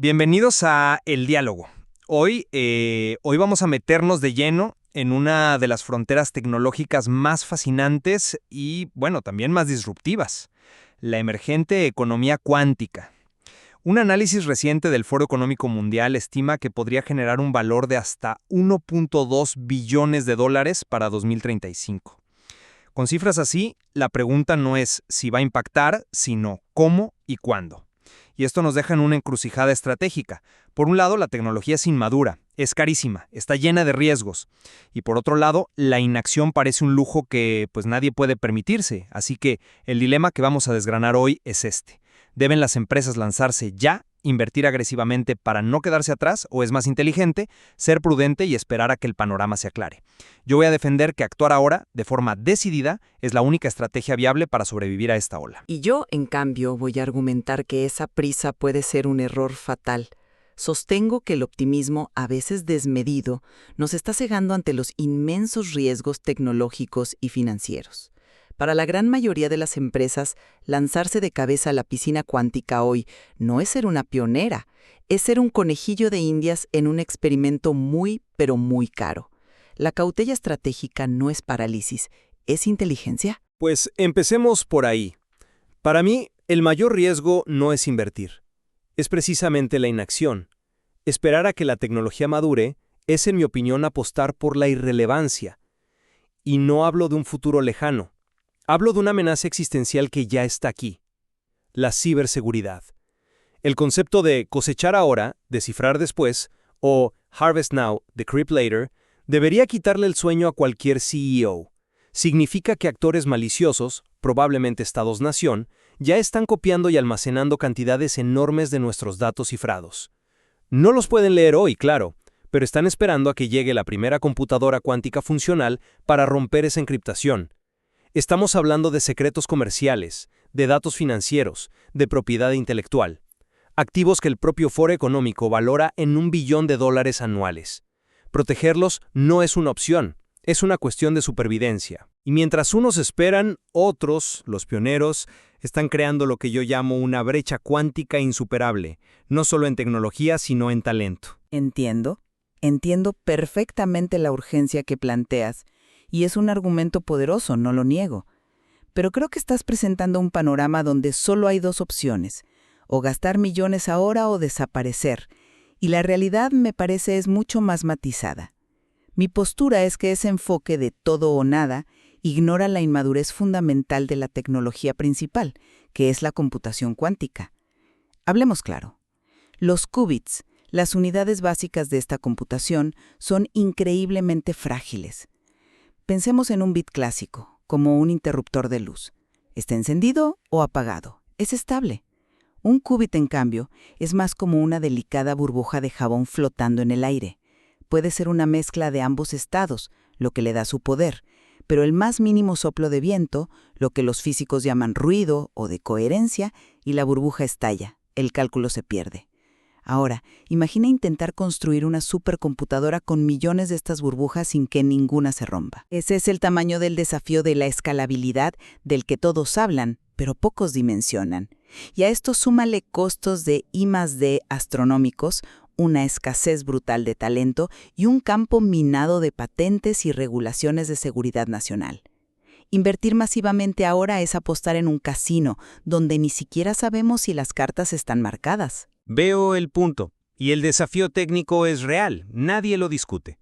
Bienvenidos a El Diálogo. Hoy vamos a meternos de lleno en una de las fronteras tecnológicas más fascinantes y, bueno, también más disruptivas, la emergente economía cuántica. Un análisis reciente del Foro Económico Mundial estima que podría generar un valor de hasta 1.2 billones de dólares para 2035. Con cifras así, la pregunta no es si va a impactar, sino cómo y cuándo. Y esto nos deja en una encrucijada estratégica. Por un lado, la tecnología es inmadura, es carísima, está llena de riesgos. Y por otro lado, la inacción parece un lujo que pues nadie puede permitirse. Así que el dilema que vamos a desgranar hoy es este. ¿Deben las empresas lanzarse ya, invertir agresivamente para no quedarse atrás, o es más inteligente ser prudente y esperar a que el panorama se aclare? Yo voy a defender que actuar ahora, de forma decidida, es la única estrategia viable para sobrevivir a esta ola. Y yo, en cambio, voy a argumentar que esa prisa puede ser un error fatal. Sostengo que el optimismo, a veces desmedido, nos está cegando ante los inmensos riesgos tecnológicos y financieros. Para la gran mayoría de las empresas, lanzarse de cabeza a la piscina cuántica hoy no es ser una pionera, es ser un conejillo de indias en un experimento muy, pero muy caro. La cautela estratégica no es parálisis, es inteligencia. Pues empecemos por ahí. Para mí, el mayor riesgo no es invertir. Es precisamente la inacción. Esperar a que la tecnología madure es, en mi opinión, apostar por la irrelevancia. Y no hablo de un futuro lejano. Hablo de una amenaza existencial que ya está aquí. La ciberseguridad. El concepto de cosechar ahora, descifrar después, o harvest now, decrypt later, debería quitarle el sueño a cualquier CEO. Significa que actores maliciosos, probablemente estados-nación, ya están copiando y almacenando cantidades enormes de nuestros datos cifrados. No los pueden leer hoy, claro, pero están esperando a que llegue la primera computadora cuántica funcional para romper esa encriptación. Estamos hablando de secretos comerciales, de datos financieros, de propiedad intelectual, activos que el propio Foro Económico valora en $1 billón anuales. Protegerlos no es una opción, es una cuestión de supervivencia. Y mientras unos esperan, otros, los pioneros, están creando lo que yo llamo una brecha cuántica insuperable, no solo en tecnología, sino en talento. Entiendo perfectamente la urgencia que planteas, y es un argumento poderoso, no lo niego. Pero creo que estás presentando un panorama donde solo hay dos opciones, o gastar millones ahora o desaparecer, y la realidad me parece es mucho más matizada. Mi postura es que ese enfoque de todo o nada ignora la inmadurez fundamental de la tecnología principal, que es la computación cuántica. Hablemos claro. Los qubits, las unidades básicas de esta computación, son increíblemente frágiles. Pensemos en un bit clásico, como un interruptor de luz. Está encendido o apagado. Es estable. Un qubit, en cambio, es más como una delicada burbuja de jabón flotando en el aire. Puede ser una mezcla de ambos estados, lo que le da su poder, pero el más mínimo soplo de viento, lo que los físicos llaman ruido o de coherencia, y la burbuja estalla, el cálculo se pierde. Ahora, imagina intentar construir una supercomputadora con millones de estas burbujas sin que ninguna se rompa. Ese es el tamaño del desafío de la escalabilidad del que todos hablan, pero pocos dimensionan. Y a esto súmale costos de I+D astronómicos, una escasez brutal de talento y un campo minado de patentes y regulaciones de seguridad nacional. Invertir masivamente ahora es apostar en un casino donde ni siquiera sabemos si las cartas están marcadas. Veo el punto, y el desafío técnico es real, nadie lo discute.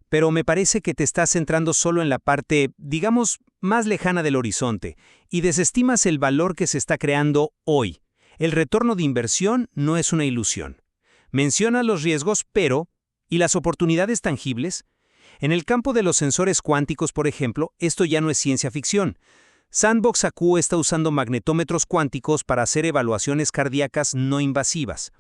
Pero me parece que te estás centrando solo en la parte, digamos, más lejana del horizonte, y desestimas el valor que se está creando hoy. El retorno de inversión no es una ilusión. Menciona los riesgos, pero, ¿y las oportunidades tangibles? En el campo de los sensores cuánticos, por ejemplo, esto ya no es ciencia ficción. Sandbox AQ está usando magnetómetros cuánticos para hacer evaluaciones cardíacas no invasivas.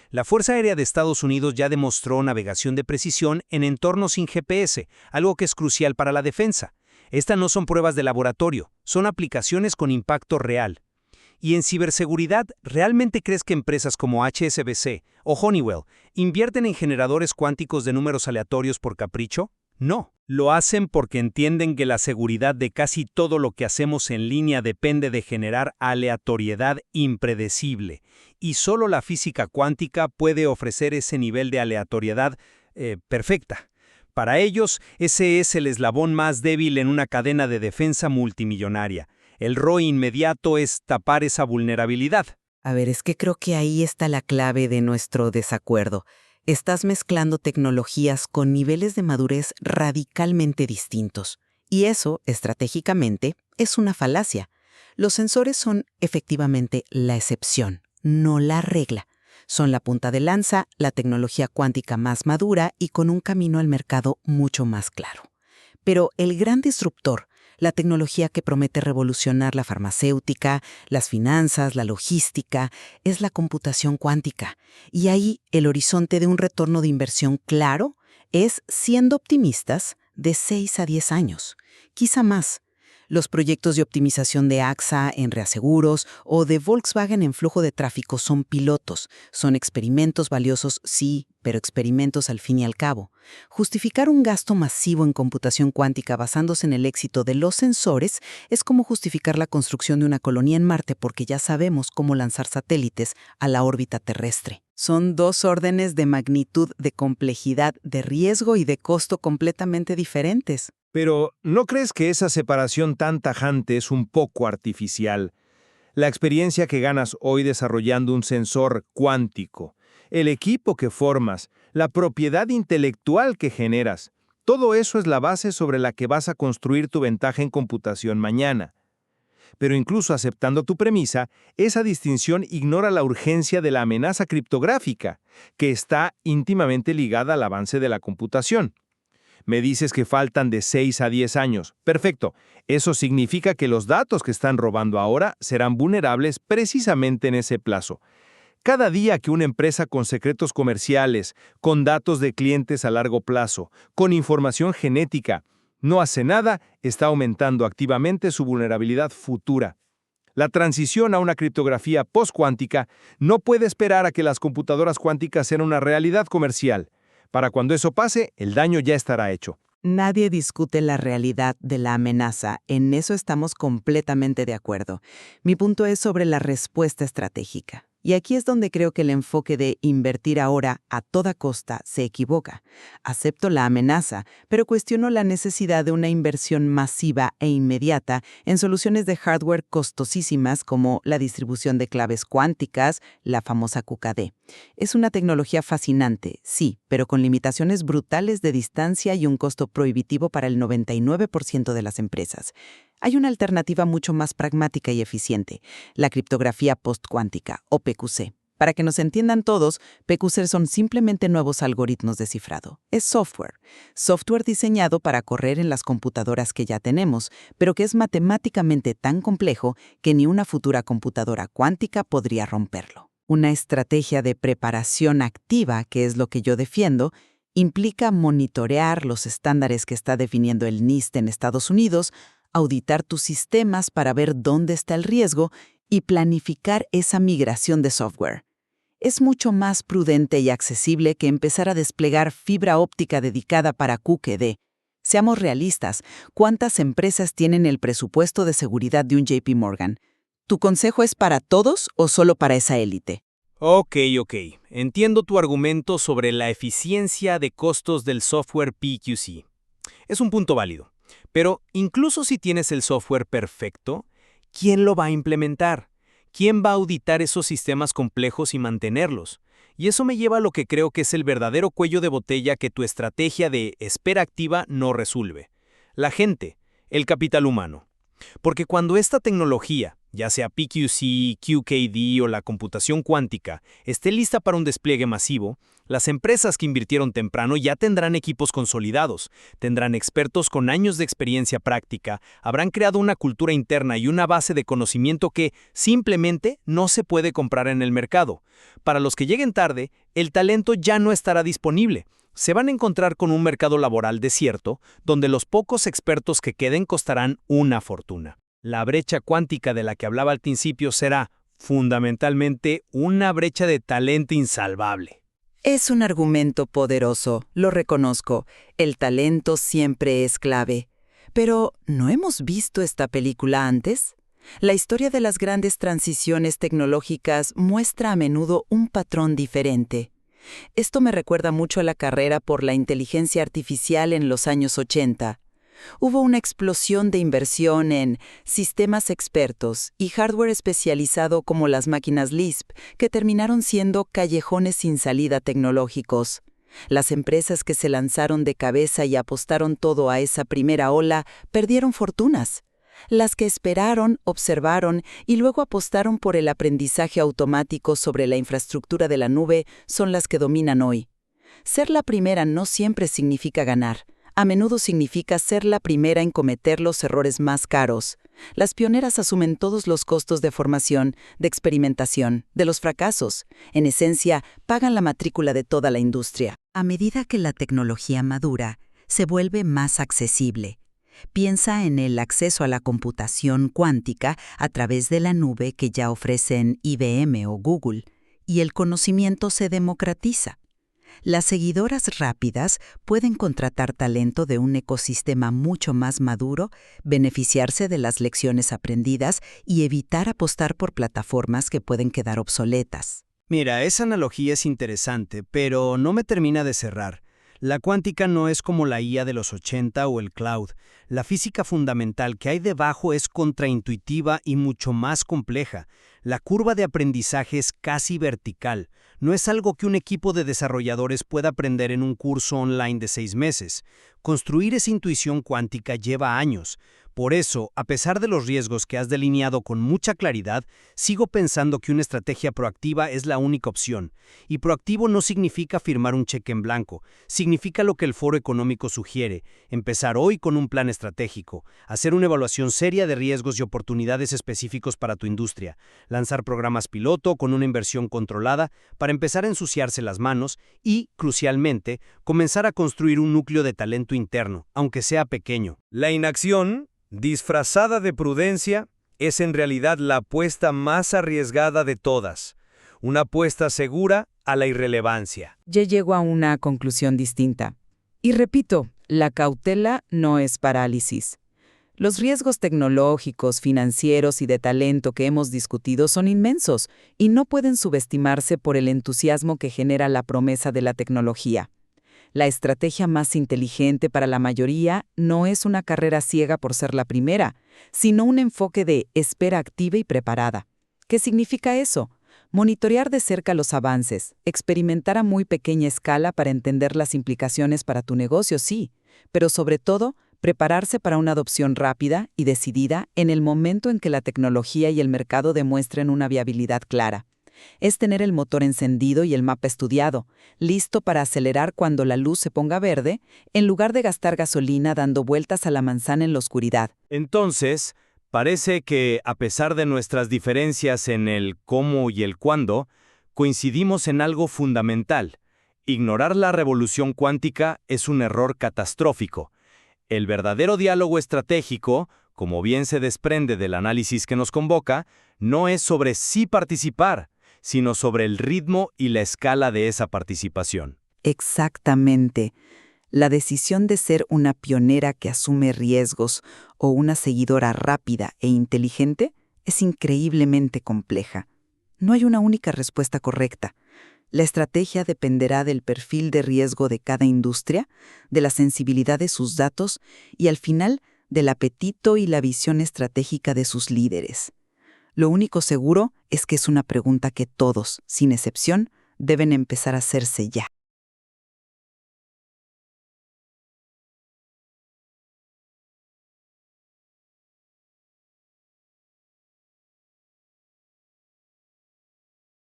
La Fuerza Aérea de Estados Unidos ya demostró navegación de precisión en entornos sin GPS, algo que es crucial para la defensa. Estas no son pruebas de laboratorio, son aplicaciones con impacto real. Y en ciberseguridad, ¿realmente crees que empresas como HSBC o Honeywell invierten en generadores cuánticos de números aleatorios por capricho? No, lo hacen porque entienden que la seguridad de casi todo lo que hacemos en línea depende de generar aleatoriedad impredecible, y solo la física cuántica puede ofrecer ese nivel de aleatoriedad perfecta. Para ellos, ese es el eslabón más débil en una cadena de defensa multimillonaria. El ROI inmediato es tapar esa vulnerabilidad. A ver, es que creo que ahí está la clave de nuestro desacuerdo. Estás mezclando tecnologías con niveles de madurez radicalmente distintos. Y eso, estratégicamente, es una falacia. Los sensores son efectivamente la excepción, no la regla. Son la punta de lanza, la tecnología cuántica más madura y con un camino al mercado mucho más claro. Pero el gran disruptor, la tecnología que promete revolucionar la farmacéutica, las finanzas, la logística, es la computación cuántica. Y ahí el horizonte de un retorno de inversión claro es, siendo optimistas, de 6 a 10 años, quizá más. Los proyectos de optimización de AXA en reaseguros o de Volkswagen en flujo de tráfico son pilotos, son experimentos valiosos, sí, pero experimentos al fin y al cabo. Justificar un gasto masivo en computación cuántica basándose en el éxito de los sensores es como justificar la construcción de una colonia en Marte porque ya sabemos cómo lanzar satélites a la órbita terrestre. Son dos órdenes de magnitud, de complejidad, de riesgo y de costo completamente diferentes. Pero, ¿no crees que esa separación tan tajante es un poco artificial? La experiencia que ganas hoy desarrollando un sensor cuántico, el equipo que formas, la propiedad intelectual que generas, todo eso es la base sobre la que vas a construir tu ventaja en computación mañana. Pero incluso aceptando tu premisa, esa distinción ignora la urgencia de la amenaza criptográfica, que está íntimamente ligada al avance de la computación. Me dices que faltan de 6 a 10 años. Perfecto. Eso significa que los datos que están robando ahora serán vulnerables precisamente en ese plazo. Cada día que una empresa con secretos comerciales, con datos de clientes a largo plazo, con información genética, no hace nada, está aumentando activamente su vulnerabilidad futura. La transición a una criptografía postcuántica no puede esperar a que las computadoras cuánticas sean una realidad comercial. Para cuando eso pase, el daño ya estará hecho. Nadie discute la realidad de la amenaza, en eso estamos completamente de acuerdo. Mi punto es sobre la respuesta estratégica. Y aquí es donde creo que el enfoque de invertir ahora a toda costa se equivoca. Acepto la amenaza, pero cuestiono la necesidad de una inversión masiva e inmediata en soluciones de hardware costosísimas como la distribución de claves cuánticas, la famosa QKD. Es una tecnología fascinante, sí, pero con limitaciones brutales de distancia y un costo prohibitivo para el 99% de las empresas. Hay una alternativa mucho más pragmática y eficiente, la criptografía postcuántica, o PQC. Para que nos entiendan todos, PQC son simplemente nuevos algoritmos de cifrado. Es software diseñado para correr en las computadoras que ya tenemos, pero que es matemáticamente tan complejo que ni una futura computadora cuántica podría romperlo. Una estrategia de preparación activa, que es lo que yo defiendo, implica monitorear los estándares que está definiendo el NIST en Estados Unidos, auditar tus sistemas para ver dónde está el riesgo y planificar esa migración de software. Es mucho más prudente y accesible que empezar a desplegar fibra óptica dedicada para QKD. Seamos realistas, ¿cuántas empresas tienen el presupuesto de seguridad de un JP Morgan? ¿Tu consejo es para todos o solo para esa élite? Ok. Entiendo tu argumento sobre la eficiencia de costos del software PQC. Es un punto válido. Pero incluso si tienes el software perfecto, ¿quién lo va a implementar? ¿Quién va a auditar esos sistemas complejos y mantenerlos? Y eso me lleva a lo que creo que es el verdadero cuello de botella que tu estrategia de espera activa no resuelve. La gente, el capital humano. Porque cuando esta tecnología, ya sea PQC, QKD o la computación cuántica, esté lista para un despliegue masivo, las empresas que invirtieron temprano ya tendrán equipos consolidados, tendrán expertos con años de experiencia práctica, habrán creado una cultura interna y una base de conocimiento que simplemente no se puede comprar en el mercado. Para los que lleguen tarde, el talento ya no estará disponible. Se van a encontrar con un mercado laboral desierto, donde los pocos expertos que queden costarán una fortuna. La brecha cuántica de la que hablaba al principio será, fundamentalmente, una brecha de talento insalvable. Es un argumento poderoso, lo reconozco. El talento siempre es clave. Pero, ¿no hemos visto esta película antes? La historia de las grandes transiciones tecnológicas muestra a menudo un patrón diferente. Esto me recuerda mucho a la carrera por la inteligencia artificial en los años 80. Hubo una explosión de inversión en sistemas expertos y hardware especializado como las máquinas Lisp, que terminaron siendo callejones sin salida tecnológicos. Las empresas que se lanzaron de cabeza y apostaron todo a esa primera ola perdieron fortunas. Las que esperaron, observaron y luego apostaron por el aprendizaje automático sobre la infraestructura de la nube son las que dominan hoy. Ser la primera no siempre significa ganar. A menudo significa ser la primera en cometer los errores más caros. Las pioneras asumen todos los costos de formación, de experimentación, de los fracasos. En esencia, pagan la matrícula de toda la industria. A medida que la tecnología madura, se vuelve más accesible. Piensa en el acceso a la computación cuántica a través de la nube que ya ofrecen IBM o Google, y el conocimiento se democratiza. Las seguidoras rápidas pueden contratar talento de un ecosistema mucho más maduro, beneficiarse de las lecciones aprendidas y evitar apostar por plataformas que pueden quedar obsoletas. Mira, esa analogía es interesante, pero no me termina de cerrar. La cuántica no es como la IA de los 80 o el cloud. La física fundamental que hay debajo es contraintuitiva y mucho más compleja. La curva de aprendizaje es casi vertical. No es algo que un equipo de desarrolladores pueda aprender en un curso online de 6 meses. Construir esa intuición cuántica lleva años. Por eso, a pesar de los riesgos que has delineado con mucha claridad, sigo pensando que una estrategia proactiva es la única opción. Y proactivo no significa firmar un cheque en blanco, significa lo que el Foro Económico sugiere: empezar hoy con un plan estratégico, hacer una evaluación seria de riesgos y oportunidades específicos para tu industria, lanzar programas piloto con una inversión controlada para empezar a ensuciarse las manos y, crucialmente, comenzar a construir un núcleo de talento interno, aunque sea pequeño. La inacción, disfrazada de prudencia, es en realidad la apuesta más arriesgada de todas. Una apuesta segura a la irrelevancia. Ya llego a una conclusión distinta. Y repito, la cautela no es parálisis. Los riesgos tecnológicos, financieros y de talento que hemos discutido son inmensos y no pueden subestimarse por el entusiasmo que genera la promesa de la tecnología. La estrategia más inteligente para la mayoría no es una carrera ciega por ser la primera, sino un enfoque de espera activa y preparada. ¿Qué significa eso? Monitorear de cerca los avances, experimentar a muy pequeña escala para entender las implicaciones para tu negocio, sí, pero sobre todo, prepararse para una adopción rápida y decidida en el momento en que la tecnología y el mercado demuestren una viabilidad clara. Es tener el motor encendido y el mapa estudiado, listo para acelerar cuando la luz se ponga verde, en lugar de gastar gasolina dando vueltas a la manzana en la oscuridad. Entonces, parece que, a pesar de nuestras diferencias en el cómo y el cuándo, coincidimos en algo fundamental. Ignorar la revolución cuántica es un error catastrófico. El verdadero diálogo estratégico, como bien se desprende del análisis que nos convoca, no es sobre sí participar, sino sobre el ritmo y la escala de esa participación. Exactamente. La decisión de ser una pionera que asume riesgos o una seguidora rápida e inteligente es increíblemente compleja. No hay una única respuesta correcta. La estrategia dependerá del perfil de riesgo de cada industria, de la sensibilidad de sus datos y, al final, del apetito y la visión estratégica de sus líderes. Lo único seguro es que es una pregunta que todos, sin excepción, deben empezar a hacerse ya.